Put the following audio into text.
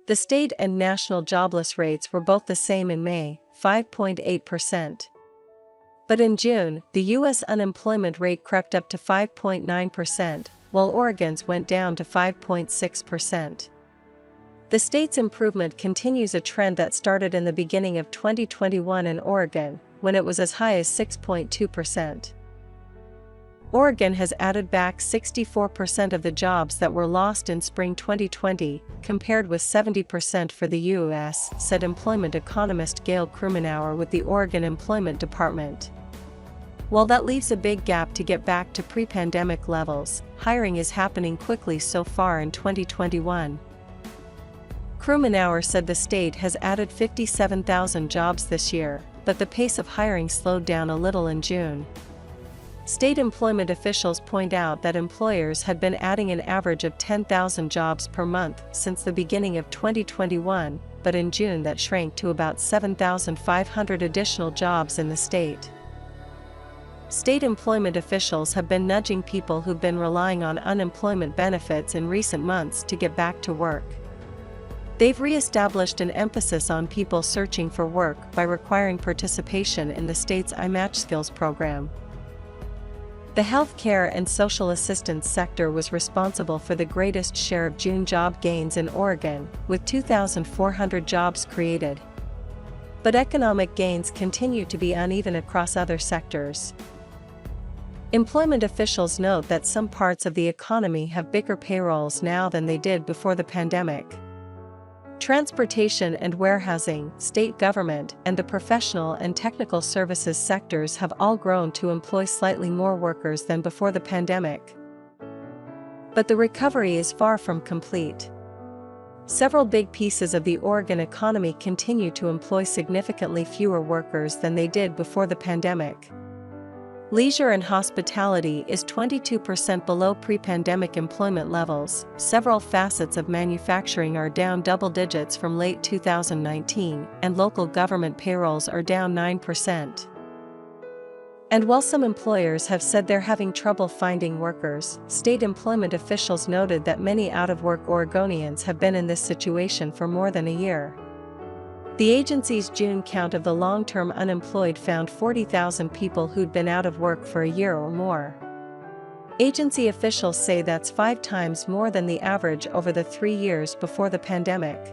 The state and national jobless rates were both the same in May, 5.8%. But in June, the U.S. unemployment rate crept up to 5.9%, while Oregon's went down to 5.6%. The state's improvement continues a trend that started in the beginning of 2021 in Oregon, when it was as high as 6.2%. Oregon has added back 64% of the jobs that were lost in spring 2020, compared with 70% for the U.S., said employment economist Gail Krumenauer with the Oregon Employment Department. While that leaves a big gap to get back to pre-pandemic levels, hiring is happening quickly so far in 2021. Krumenauer said the state has added 57,000 jobs this year, but the pace of hiring slowed down a little in June. State employment officials point out that employers had been adding an average of 10,000 jobs per month since the beginning of 2021, but in June that shrank to about 7,500 additional jobs in the state. State employment officials have been nudging people who've been relying on unemployment benefits in recent months to get back to work. They've re-established an emphasis on people searching for work by requiring participation in the state's iMatchskills program. The healthcare and social assistance sector was responsible for the greatest share of June job gains in Oregon, with 2,400 jobs created. But economic gains continue to be uneven across other sectors. Employment officials note that some parts of the economy have bigger payrolls now than they did before the pandemic. Transportation and warehousing, state government, and the professional and technical services sectors have all grown to employ slightly more workers than before the pandemic. But the recovery is far from complete. Several big pieces of the Oregon economy continue to employ significantly fewer workers than they did before the pandemic. Leisure and hospitality is 22% below pre-pandemic employment levels. Several facets of manufacturing are down double digits from late 2019, and local government payrolls are down 9%. And while some employers have said they're having trouble finding workers, state employment officials noted that many out-of-work Oregonians have been in this situation for more than a year. The agency's June count of the long-term unemployed found 40,000 people who'd been out of work for a year or more. Agency officials say that's 5 times more than the average over the 3 years before the pandemic.